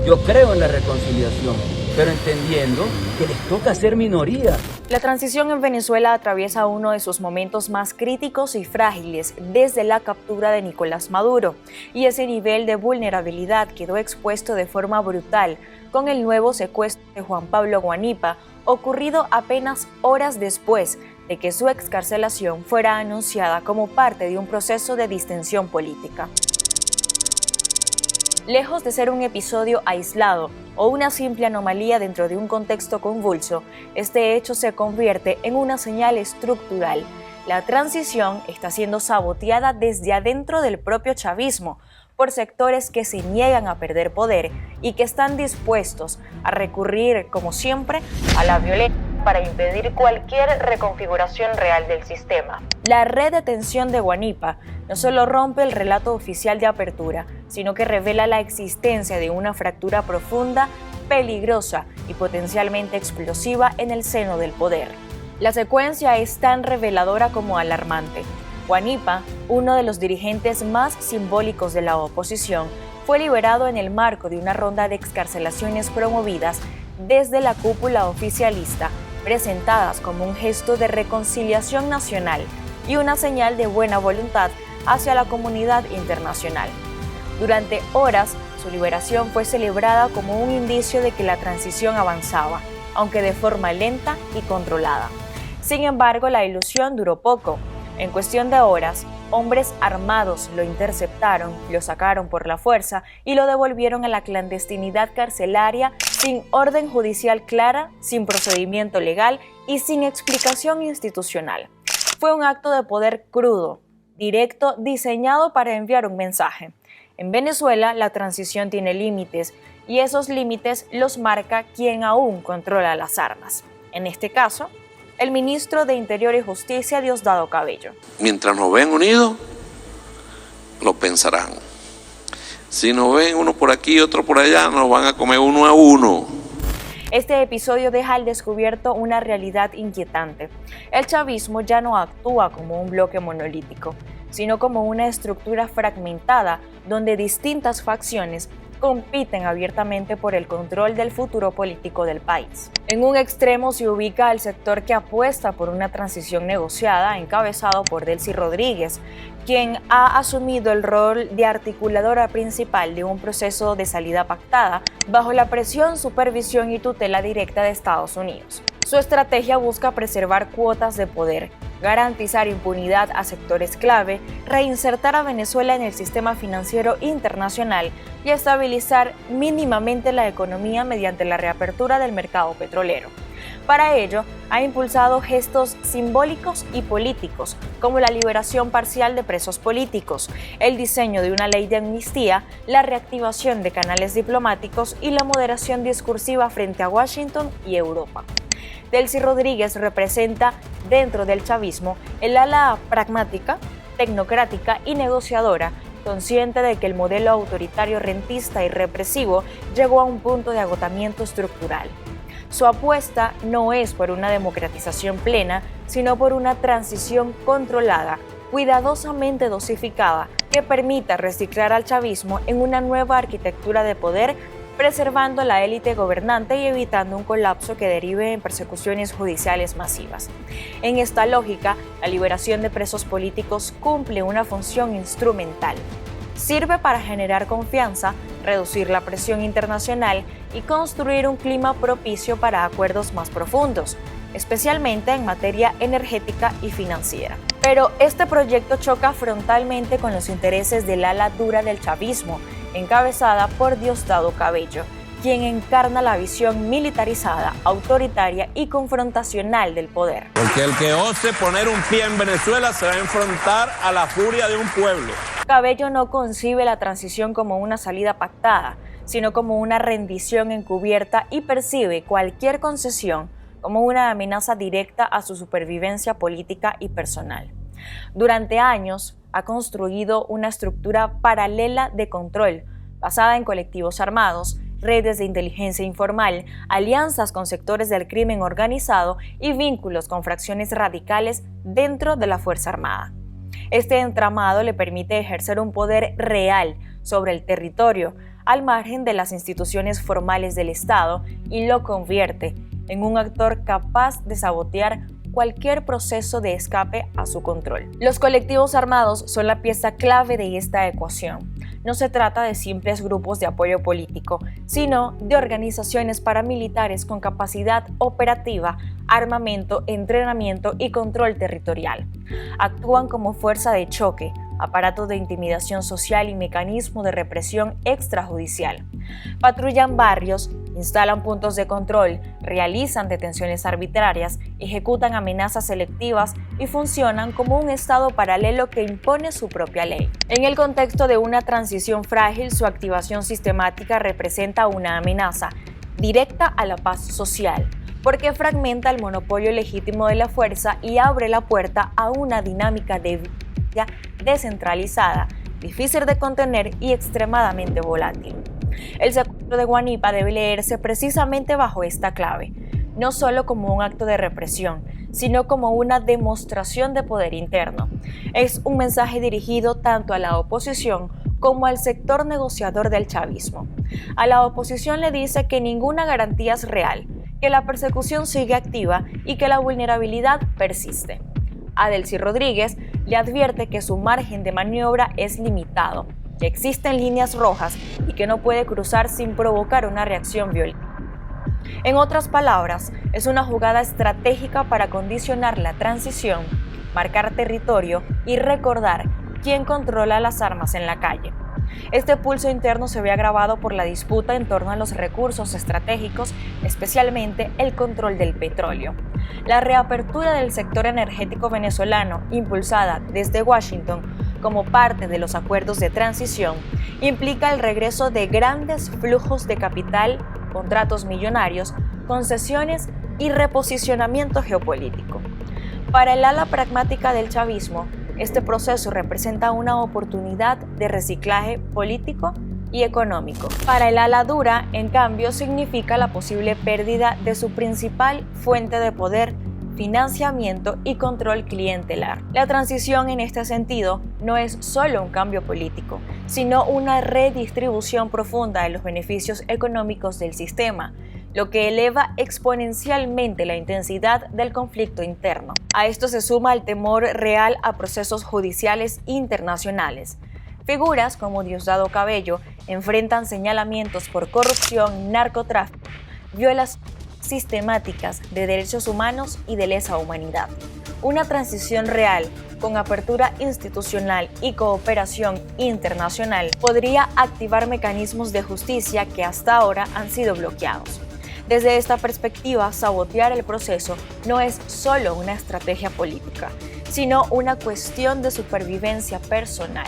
Yo creo en la reconciliación, pero entendiendo que les toca ser minoría. La transición en Venezuela atraviesa uno de sus momentos más críticos y frágiles desde la captura de Nicolás Maduro, y ese nivel de vulnerabilidad quedó expuesto de forma brutal con el nuevo secuestro de Juan Pablo Guanipa, ocurrido apenas horas después de que su excarcelación fuera anunciada como parte de un proceso de distensión política. Lejos de ser un episodio aislado o una simple anomalía dentro de un contexto convulso, este hecho se convierte en una señal estructural. La transición está siendo saboteada desde adentro del propio chavismo por sectores que se niegan a perder poder y que están dispuestos a recurrir, como siempre, a la violencia para impedir cualquier reconfiguración real del sistema. La redetención de Guanipa no solo rompe el relato oficial de apertura, sino que revela la existencia de una fractura profunda, peligrosa y potencialmente explosiva en el seno del poder. La secuencia es tan reveladora como alarmante. Guanipa, uno de los dirigentes más simbólicos de la oposición, fue liberado en el marco de una ronda de excarcelaciones promovidas desde la cúpula oficialista, presentadas como un gesto de reconciliación nacional y una señal de buena voluntad hacia la comunidad internacional. Durante horas, su liberación fue celebrada como un indicio de que la transición avanzaba, aunque de forma lenta y controlada. Sin embargo, la ilusión duró poco. En cuestión de horas, hombres armados lo interceptaron, lo sacaron por la fuerza y lo devolvieron a la clandestinidad carcelaria sin orden judicial clara, sin procedimiento legal y sin explicación institucional. Fue un acto de poder crudo, directo, diseñado para enviar un mensaje. En Venezuela, la transición tiene límites y esos límites los marca quien aún controla las armas. En este caso, el ministro de Interior y Justicia, Diosdado Cabello. Mientras nos ven unidos, lo pensarán. Si nos ven uno por aquí y otro por allá, nos van a comer uno a uno. Este episodio deja al descubierto una realidad inquietante. El chavismo ya no actúa como un bloque monolítico, sino como una estructura fragmentada donde distintas facciones compiten abiertamente por el control del futuro político del país. En un extremo se ubica el sector que apuesta por una transición negociada, encabezado por Delcy Rodríguez, quien ha asumido el rol de articuladora principal de un proceso de salida pactada bajo la presión, supervisión y tutela directa de Estados Unidos. Su estrategia busca preservar cuotas de poder, garantizar impunidad a sectores clave, reinsertar a Venezuela en el sistema financiero internacional y estabilizar mínimamente la economía mediante la reapertura del mercado petrolero. Para ello, ha impulsado gestos simbólicos y políticos, como la liberación parcial de presos políticos, el diseño de una ley de amnistía, la reactivación de canales diplomáticos y la moderación discursiva frente a Washington y Europa. Delcy Rodríguez representa, dentro del chavismo, el ala pragmática, tecnocrática y negociadora, consciente de que el modelo autoritario, rentista y represivo llegó a un punto de agotamiento estructural. Su apuesta no es por una democratización plena, sino por una transición controlada, cuidadosamente dosificada, que permita reciclar al chavismo en una nueva arquitectura de poder, preservando la élite gobernante y evitando un colapso que derive en persecuciones judiciales masivas. En esta lógica, la liberación de presos políticos cumple una función instrumental. Sirve para generar confianza, reducir la presión internacional y construir un clima propicio para acuerdos más profundos, especialmente en materia energética y financiera. Pero este proyecto choca frontalmente con los intereses del ala dura del chavismo, encabezada por Diosdado Cabello, quien encarna la visión militarizada, autoritaria y confrontacional del poder. Porque el que ose poner un pie en Venezuela se va a enfrentar a la furia de un pueblo. Cabello no concibe la transición como una salida pactada, sino como una rendición encubierta y percibe cualquier concesión como una amenaza directa a su supervivencia política y personal. Durante años ha construido una estructura paralela de control, basada en colectivos armados, redes de inteligencia informal, alianzas con sectores del crimen organizado y vínculos con fracciones radicales dentro de la Fuerza Armada. Este entramado le permite ejercer un poder real sobre el territorio, al margen de las instituciones formales del Estado y lo convierte en un actor capaz de sabotear cualquier proceso de escape a su control. Los colectivos armados son la pieza clave de esta ecuación. No se trata de simples grupos de apoyo político, sino de organizaciones paramilitares con capacidad operativa, armamento, entrenamiento y control territorial. Actúan como fuerza de choque, aparato de intimidación social y mecanismo de represión extrajudicial. Patrullan barrios, instalan puntos de control, realizan detenciones arbitrarias, ejecutan amenazas selectivas y funcionan como un Estado paralelo que impone su propia ley. En el contexto de una transición frágil, su activación sistemática representa una amenaza directa a la paz social, porque fragmenta el monopolio legítimo de la fuerza y abre la puerta a una dinámica de violencia descentralizada, difícil de contener y extremadamente volátil. El secuestro de Guanipa debe leerse precisamente bajo esta clave, no solo como un acto de represión, sino como una demostración de poder interno. Es un mensaje dirigido tanto a la oposición como al sector negociador del chavismo. A la oposición le dice que ninguna garantía es real, que la persecución sigue activa y que la vulnerabilidad persiste. A Delcy Rodríguez le advierte que su margen de maniobra es limitado, que existen líneas rojas y que no puede cruzar sin provocar una reacción violenta. En otras palabras, es una jugada estratégica para condicionar la transición, marcar territorio y recordar quién controla las armas en la calle. Este pulso interno se ve agravado por la disputa en torno a los recursos estratégicos, especialmente el control del petróleo. La reapertura del sector energético venezolano, impulsada desde Washington como parte de los acuerdos de transición, implica el regreso de grandes flujos de capital, contratos millonarios, concesiones y reposicionamiento geopolítico. Para el ala pragmática del chavismo, este proceso representa una oportunidad de reciclaje político y económico. Para el ala dura, en cambio, significa la posible pérdida de su principal fuente de poder, financiamiento y control clientelar. La transición en este sentido no es solo un cambio político, sino una redistribución profunda de los beneficios económicos del sistema, lo que eleva exponencialmente la intensidad del conflicto interno. A esto se suma el temor real a procesos judiciales internacionales. Figuras como Diosdado Cabello enfrentan señalamientos por corrupción, narcotráfico, violaciones sistemáticas de derechos humanos y de lesa humanidad. Una transición real, con apertura institucional y cooperación internacional, podría activar mecanismos de justicia que hasta ahora han sido bloqueados. Desde esta perspectiva, sabotear el proceso no es solo una estrategia política, sino una cuestión de supervivencia personal.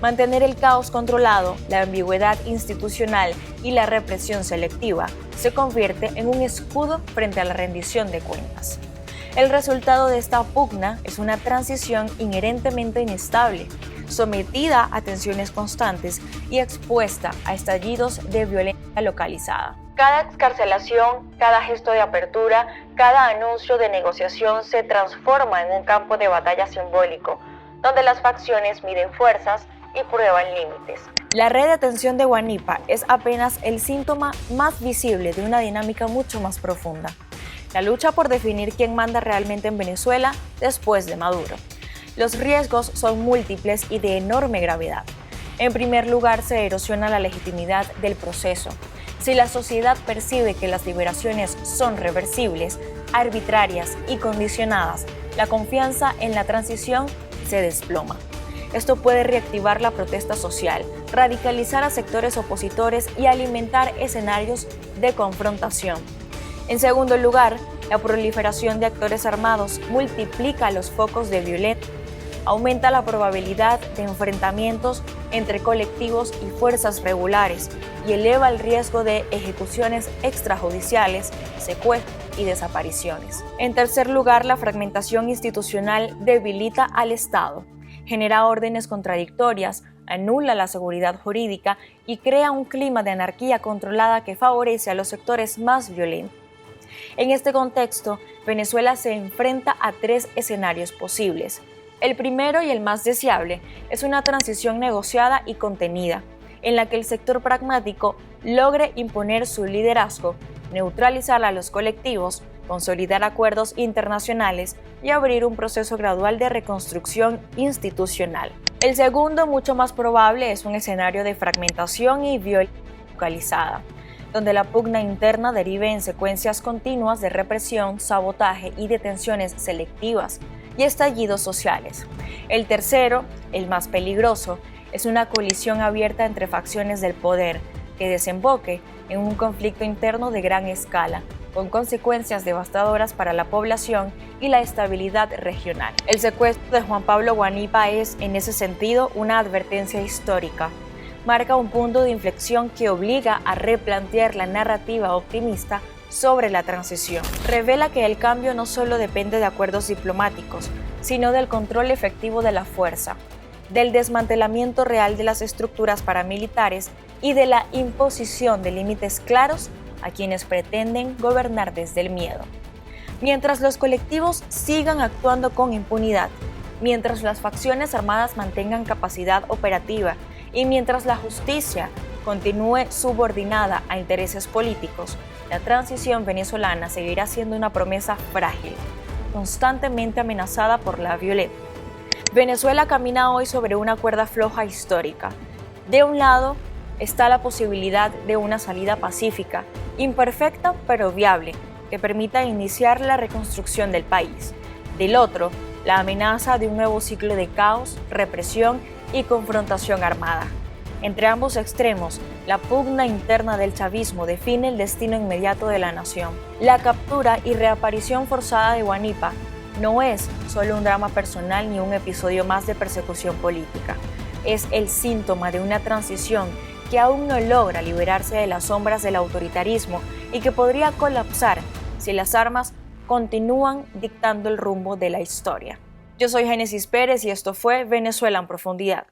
Mantener el caos controlado, la ambigüedad institucional y la represión selectiva se convierte en un escudo frente a la rendición de cuentas. El resultado de esta pugna es una transición inherentemente inestable, sometida a tensiones constantes y expuesta a estallidos de violencia localizada. Cada excarcelación, cada gesto de apertura, cada anuncio de negociación se transforma en un campo de batalla simbólico, donde las facciones miden fuerzas y prueban límites. La redetención de Guanipa es apenas el síntoma más visible de una dinámica mucho más profunda. La lucha por definir quién manda realmente en Venezuela después de Maduro. Los riesgos son múltiples y de enorme gravedad. En primer lugar, se erosiona la legitimidad del proceso. Si la sociedad percibe que las liberaciones son reversibles, arbitrarias y condicionadas, la confianza en la transición se desploma. Esto puede reactivar la protesta social, radicalizar a sectores opositores y alimentar escenarios de confrontación. En segundo lugar, la proliferación de actores armados multiplica los focos de violencia, aumenta la probabilidad de enfrentamientos entre colectivos y fuerzas regulares y eleva el riesgo de ejecuciones extrajudiciales, secuestros y desapariciones. En tercer lugar, la fragmentación institucional debilita al Estado, genera órdenes contradictorias, anula la seguridad jurídica y crea un clima de anarquía controlada que favorece a los sectores más violentos. En este contexto, Venezuela se enfrenta a tres escenarios posibles. El primero y el más deseable es una transición negociada y contenida. en la que el sector pragmático logre imponer su liderazgo, neutralizar a los colectivos, consolidar acuerdos internacionales y abrir un proceso gradual de reconstrucción institucional. El segundo, mucho más probable, es un escenario de fragmentación y violencia localizada, donde la pugna interna derive en secuencias continuas de represión, sabotaje y detenciones selectivas y estallidos sociales. El tercero, el más peligroso, es una colisión abierta entre facciones del poder que desemboque en un conflicto interno de gran escala, con consecuencias devastadoras para la población y la estabilidad regional. El secuestro de Juan Pablo Guanipa es, en ese sentido, una advertencia histórica. Marca un punto de inflexión que obliga a replantear la narrativa optimista sobre la transición. Revela que el cambio no solo depende de acuerdos diplomáticos, sino del control efectivo de la fuerza, del desmantelamiento real de las estructuras paramilitares y de la imposición de límites claros a quienes pretenden gobernar desde el miedo. Mientras los colectivos sigan actuando con impunidad, mientras las facciones armadas mantengan capacidad operativa y mientras la justicia continúe subordinada a intereses políticos, la transición venezolana seguirá siendo una promesa frágil, constantemente amenazada por la violencia. Venezuela camina hoy sobre una cuerda floja histórica. De un lado está la posibilidad de una salida pacífica, imperfecta pero viable, que permita iniciar la reconstrucción del país. Del otro, la amenaza de un nuevo ciclo de caos, represión y confrontación armada. Entre ambos extremos, la pugna interna del chavismo define el destino inmediato de la nación. La captura y reaparición forzada de Guanipa no es solo un drama personal ni un episodio más de persecución política. Es el síntoma de una transición que aún no logra liberarse de las sombras del autoritarismo y que podría colapsar si las armas continúan dictando el rumbo de la historia. Yo soy Génesis Pérez y esto fue Venezuela en Profundidad.